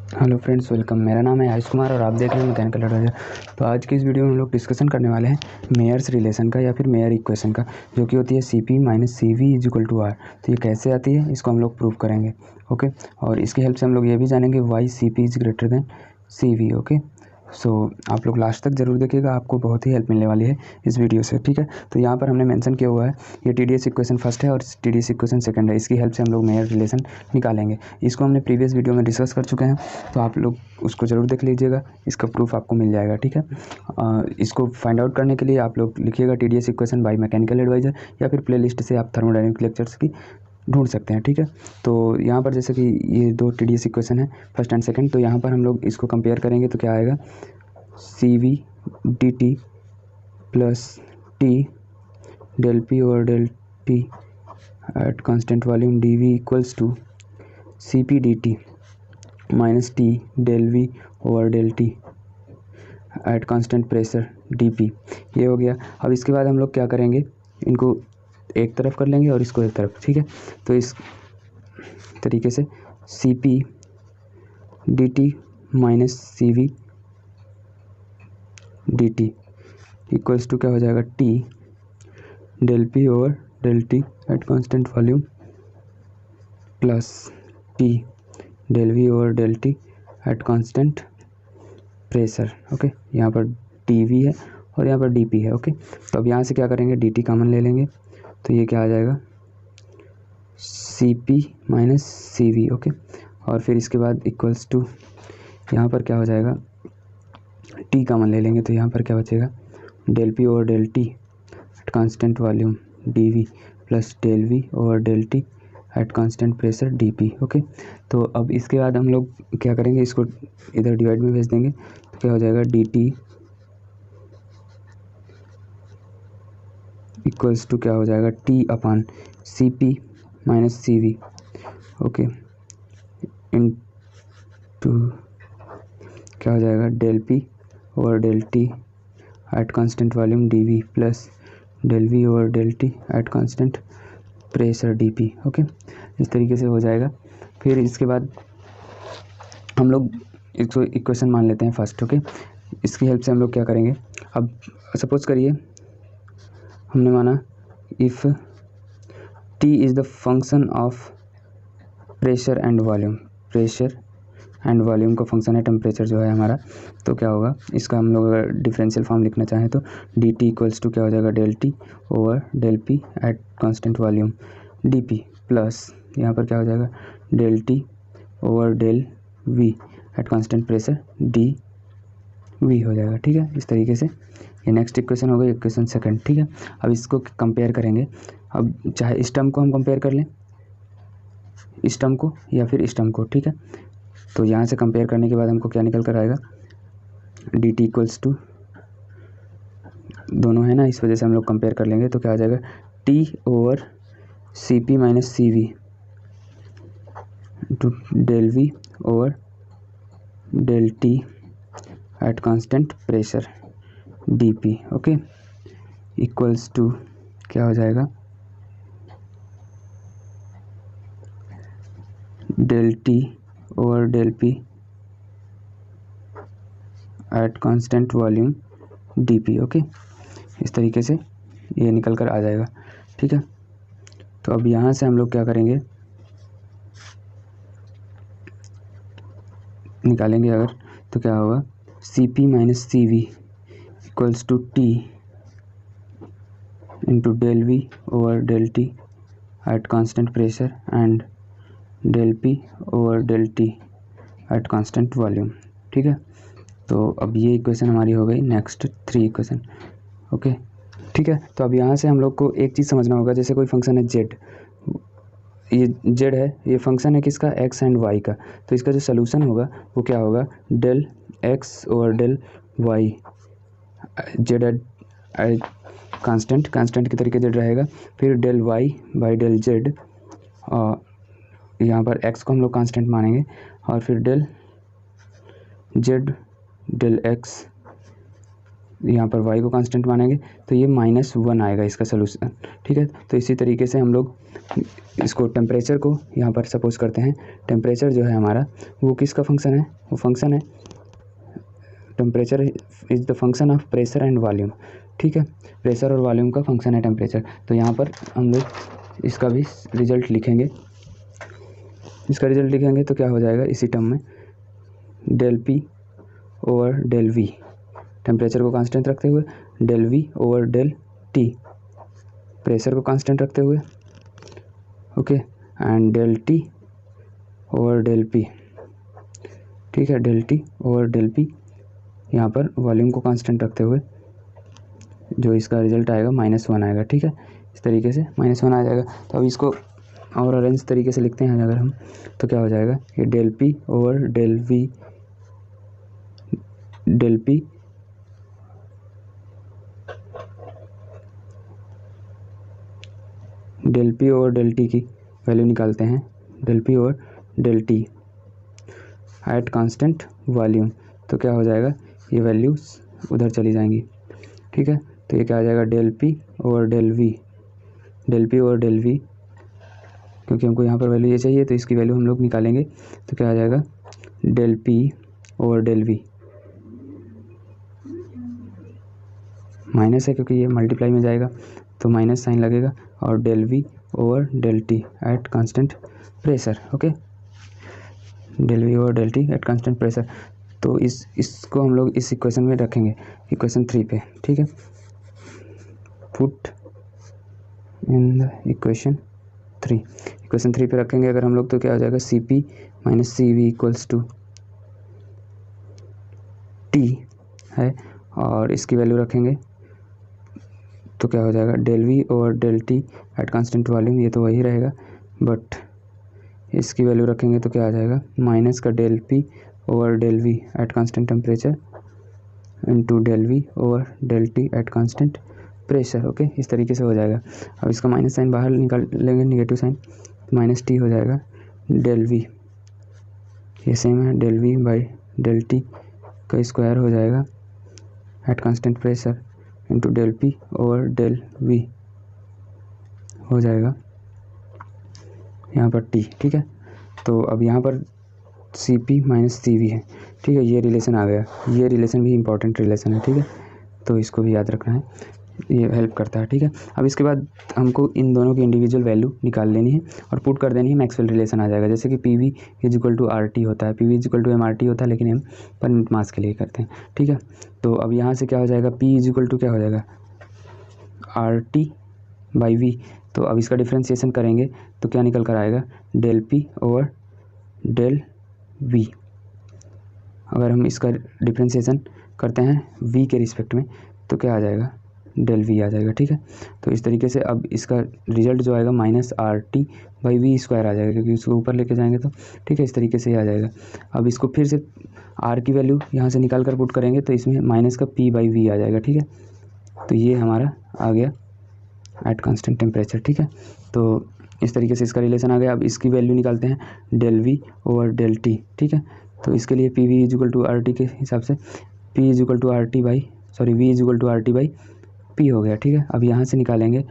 Hello friends, welcome. मेरा नाम है आयुष कुमार और आप देख रहे हैं मैकेनिकल एडवाइजर। तो आज की इस वीडियो में हम लोग डिस्कशन करने वाले हैं मेयर्स रिलेशन का या फिर मेयर इक्वेशन का, जो कि होती है CP minus CV is equal to R। तो ये कैसे आती है, इसको हम लोग प्रूव करेंगे। ओके, और इसकी हेल्प से हम लोग ये भी जानेंगे why CP is greater than CV। Okay, so आप लोग लास्ट तक ज़रूर देखिएगा, आपको बहुत ही हेल्प मिलने वाली है इस वीडियो से। ठीक है, तो यहाँ पर हमने मेंशन किया हुआ है ये TDS इक्वेशन फर्स्ट है और TDS इक्वेशन सेकंड है। इसकी हेल्प से हम लोग मेयर रिलेशन निकालेंगे। इसको हमने प्रीवियस वीडियो में डिस्कस कर चुके हैं, तो आप लोग उसको ज़रूर देख लीजिएगा, इसका प्रूफ आपको मिल जाएगा। ठीक है, इसको फाइंड आउट करने के लिए आप लोग लिखिएगा TDS equation by mechanical advisor, या फिर प्लेलिस्ट से आप थर्मोडायनेमिक लेक्चर्स की ढूंढ सकते हैं। ठीक है, तो यहाँ पर जैसे कि ये दो TDS इक्वेशन है फर्स्ट एंड सेकंड, तो यहाँ पर हम लोग इसको कंपेयर करेंगे तो क्या आएगा, CV dt plus T del P over del T at constant volume dV equals to CP dt minus T del V over del T at constant pressure dP। ये हो गया। अब इसके बाद हम लोग क्या करेंगे, इनको एक तरफ कर लेंगे और इसको एक तरफ। ठीक है, तो इस तरीके से CP dt minus CV dt equals to क्या हो जाएगा, T del P over del T at constant volume plus T del V over del T at constant pressure. Okay, यहाँ पर dV है और यहाँ पर dP है। ओके, तो अब यहाँ से क्या करेंगे, dt कॉमन ले लेंगे, तो ये क्या आ जाएगा, CP माइनस CV। ओके, और फिर इसके बाद इक्वल्स टू यहाँ पर क्या हो जाएगा, T कॉमन ले लेंगे, तो यहाँ पर क्या बचेगा, del P over del T at constant volume dV plus del V over del T at constant pressure dP। Okay, तो अब इसके बाद हम लोग क्या करेंगे, इसको इधर डिवाइड में भेज देंगे, तो क्या हो जाएगा, dt इक्वल्स टू क्या हो जाएगा, T upon CP minus CV। Okay, into क्या हो जाएगा, del P over del T at constant volume dV plus del V over del T at constant pressure dP। Okay, इस तरीके से हो जाएगा। फिर इसके बाद हम लोग इसको इक्वेशन मान लेते हैं फर्स्ट। ओके, इसकी हेल्प से हम लोग क्या करेंगे, अब सपोज करिए हमने माना if T is the function of pressure and volume, pressure and volume का फंक्शन है टेम्परेचर जो है हमारा, तो क्या होगा, इसका हम लोग अगर डिफरेंशियल फॉर्म लिखना चाहें तो dt इक्वल्स टू क्या हो जाएगा, del T over del P at constant volume dP plus यहाँ पर क्या हो जाएगा, del T over del V eight constant pressure dV हो जाएगा। ठीक है, इस तरीके से ये नेक्स्ट इक्वेशन हो गई, इक्वेशन सेकंड। ठीक है, अब इसको कंपेयर करेंगे। अब चाहे इस टर्म को हम कंपेयर कर लें, इस टर्म को या फिर इस टर्म को। ठीक है, तो यहाँ से कंपेयर करने के बाद हमको क्या निकल कर आएगा, dt इक्वल्स टू, दोनों है ना, इस वजह से हम लोग कंपेयर कर लेंगे, तो क्या आ जाएगा, T over CP minus CV to del V over del T at constant pressure dP। Okay, equals to क्या हो जाएगा, del T over del P at constant volume dP। Okay, इस तरीके से ये निकल कर आ जाएगा। ठीक है, तो अब यहाँ से हम लोग क्या करेंगे, निकालेंगे अगर, तो क्या होगा, CP minus CV equals to T into del V over del T at constant pressure and del P over del T at constant volume. ठीक है, तो अब ये इक्वेशन हमारी हो गई नेक्स्ट 3 इक्वेशन। ओके, ठीक है, तो अब यहाँ से हम लोग को एक चीज़ समझना होगा, जैसे कोई फंक्शन है z, ये z है, ये फंक्शन है किसका, x एंड y का, तो इसका जो सोल्यूशन होगा वो क्या होगा, del x over del y, z at constant की तरीके z रहेगा, फिर del y by del z, और यहाँ पर x को हम लोग कांस्टेंट मानेंगे, और फिर del z del x यहाँ पर y को कांस्टेंट मानेंगे तो ये -1 आएगा इसका सोल्यूशन, ठीक है। तो इसी तरीके से हम लोग इसको टेम्परेचर को यहाँ पर सपोज करते हैं, टेम्परेचर जो है हमारा वो किसका फंक्शन है, वो फंक्शन है temperature is the function of pressure and volume, ठीक है। प्रेशर और वॉल्यूम का फंक्शन है टेम्परेचर। तो यहाँ पर हम लोग इसका भी रिजल्ट लिखेंगे, इसका रिजल्ट लिखेंगे तो क्या हो जाएगा इसी टर्म में del P over del V, temperature को कांस्टेंट रखते हुए, del V over del T, pressure को कांस्टेंट रखते हुए, okay, and del T over del P, ठीक है, del T over del P, यहाँ पर वॉल्यूम को कांस्टेंट रखते हुए जो इसका रिजल्ट आएगा -1 आएगा, ठीक है। इस तरीके से -1 आ जाएगा। तो अब इसको और अरेंज तरीके से लिखते हैं अगर हम, तो क्या हो जाएगा ये del P over del V, del P over del T की वैल्यू निकालते हैं, del P over del T at constant volume, तो क्या हो जाएगा ये वैल्यूज उधर चली जाएंगी, ठीक है। तो ये क्या आ जाएगा del P over del V, del P over del V, क्योंकि हमको यहाँ पर वैल्यू ये चाहिए तो इसकी वैल्यू हम लोग निकालेंगे। तो क्या आ जाएगा del P over del V, minus है क्योंकि ये मल्टीप्लाई में जाएगा तो माइनस साइन लगेगा, और del V over del T at constant pressure, okay, del V over del T at constant pressure. तो इसको हम लोग इस इक्वेशन में रखेंगे, इक्वेशन 3 पे, ठीक है। Put in the equation 3, equation 3 पे रखेंगे अगर हम लोग तो क्या हो जाएगा C P minus C V equals to T है, और इसकी वैल्यू रखेंगे तो क्या हो जाएगा del V over del T at constant volume, ये तो वही रहेगा, बट इसकी वैल्यू रखेंगे तो क्या आ जाएगा माइनस का del P over del V at constant temperature into del V over del T at constant pressure, okay. इस तरीके से हो जाएगा। अब इसका माइनस साइन बाहर निकाल लेंगे, निगेटिव साइन, माइनस टी हो जाएगा डेल वी, ये सेम है del V by del T का स्क्वायर हो जाएगा at constant pressure into del P over del V हो जाएगा यहाँ पर टी, ठीक है। तो अब यहाँ पर C P minus C we है, ठीक है, ये रिलेशन आ गया, ये रिलेशन भी इंपॉर्टेंट रिलेशन है, ठीक है। तो इसको भी याद रखना है, ये हेल्प करता है, ठीक है। अब इसके बाद हमको इन दोनों की इंडिविजुअल वैल्यू निकाल लेनी है और पुट कर देनी है, मैक्सवेल रिलेशन आ जाएगा। जैसे कि P V is equal to R T होता है, P V is equal to M R T होता है, लेकिन हम पर यूनिट मास के लिए करते हैं, ठीक है। तो अब यहाँ से क्या हो जाएगा पी इज इक्वल टू क्या हो जाएगा आर टी बाई वी। तो अब इसका डिफ्रेंशिएशन करेंगे तो क्या निकल कर आएगा del P over del V. अगर हम इसका डिफ्रेंशिएशन करते हैं वी के रिस्पेक्ट में तो क्या आ जाएगा डेल वी आ जाएगा, ठीक है। तो इस तरीके से अब इसका रिजल्ट जो आएगा minus R T by V square आ जाएगा, क्योंकि इसको ऊपर लेके जाएंगे तो, ठीक है, इस तरीके से ही आ जाएगा। अब इसको फिर से आर की वैल्यू यहाँ से निकाल कर पुट करेंगे तो इसमें माइनस का पी बाई वी आ जाएगा, ठीक है। तो ये हमारा आ गया एट कांस्टेंट टेम्परेचर, ठीक है। तो इस तरीके से इसका रिलेशन आ गया। अब इसकी वैल्यू निकालते हैं del V over del T, ठीक है। तो इसके लिए P V is equal to R T के हिसाब से P is equal to R T by V is equal to R T by P हो गया, ठीक है। अब यहाँ से निकालेंगे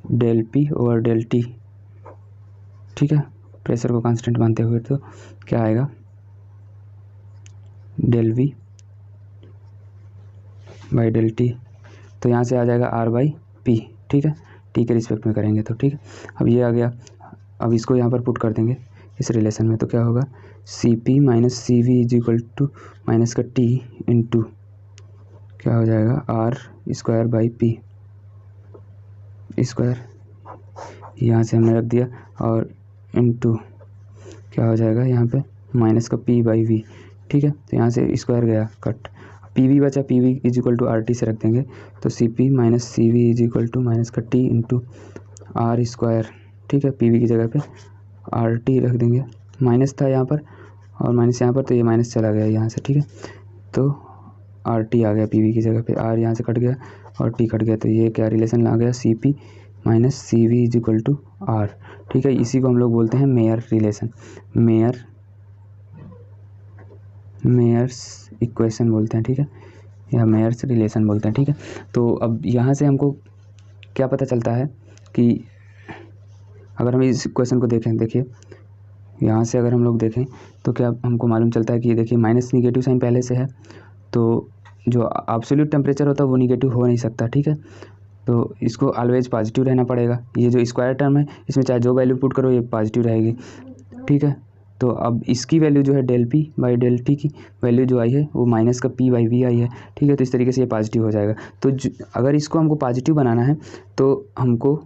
del P over del T, ठीक है, प्रेशर को कांस्टेंट मानते हुए, तो क्या आएगा del V by del T. तो यहाँ से आ जाएगा आर बाई पी, ठीक है, टी के रिस्पेक्ट में करेंगे तो, ठीक है। अब ये आ गया, अब इसको यहाँ पर पुट कर देंगे इस रिलेशन में तो क्या होगा C P minus C V is equal to minus का टी इंटू क्या हो जाएगा R square by P square, यहाँ से हमने रख दिया, और इनटू क्या हो जाएगा यहाँ पे माइनस का पी बाई वी, ठीक है। तो यहाँ से स्क्वायर गया कट, पी वी बचा, P V is equal to R T से रख देंगे तो C P minus C V is equal to minus का टी इंटू आर स्क्वायर, ठीक है। पी वी की जगह पे आर टी रख देंगे, माइनस था यहाँ पर और माइनस यहाँ पर, तो ये माइनस चला गया यहाँ से, ठीक है। तो आर टी आ गया पी वी की जगह पे, आर यहाँ से कट गया और टी कट गया, तो ये क्या रिलेशन आ गया C P minus C V is equal to R, ठीक है। इसी को हम लोग बोलते हैं मेयर रिलेशन, मेयर्स इक्वेशन बोलते हैं, ठीक है। या मेयर्स रिलेशन बोलते हैं, ठीक है। तो अब यहाँ से हमको क्या पता चलता है कि अगर हम इस क्वेश्चन को देखें, देखिए यहाँ से अगर हम लोग देखें तो क्या हमको मालूम चलता है कि ये देखिए माइनस निगेटिव साइन पहले से है, तो जो एब्सोल्यूट टेम्परेचर होता है वो निगेटिव हो नहीं सकता, ठीक है। तो इसको ऑलवेज पॉजिटिव रहना पड़ेगा। ये जो स्क्वायर टर्म है इसमें चाहे जो वैल्यू पुट करो ये पॉजिटिव रहेगी, ठीक है। तो अब इसकी वैल्यू जो है del P by del T की वैल्यू जो आई है वो माइनस का पी बाई वी आई है, ठीक है। तो इस तरीके से ये पॉजिटिव हो जाएगा। तो अगर इसको हमको पॉजिटिव बनाना है तो हमको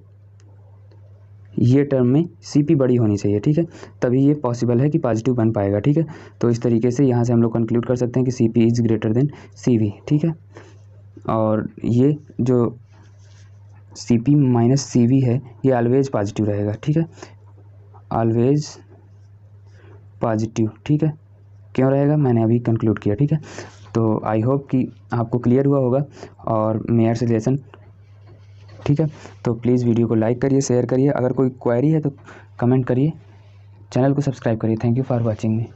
ये टर्म में सी पी बड़ी होनी चाहिए, ठीक है, तभी ये पॉसिबल है कि पॉजिटिव बन पाएगा, ठीक है। तो इस तरीके से यहाँ से हम लोग कंक्लूड कर सकते हैं कि C P is greater than C V, ठीक है। और ये जो सी पी माइनस सी वी है ये ऑलवेज पॉजिटिव रहेगा, ठीक है, ऑलवेज पॉजिटिव, ठीक है। क्यों रहेगा मैंने अभी कंक्लूड किया, ठीक है। तो आई होप कि आपको क्लियर हुआ होगा और मेयर्स रिलेशन, ठीक है। तो प्लीज़ वीडियो को लाइक करिए, शेयर करिए, अगर कोई क्वेरी है तो कमेंट करिए, चैनल को सब्सक्राइब करिए। Thank you for watching me.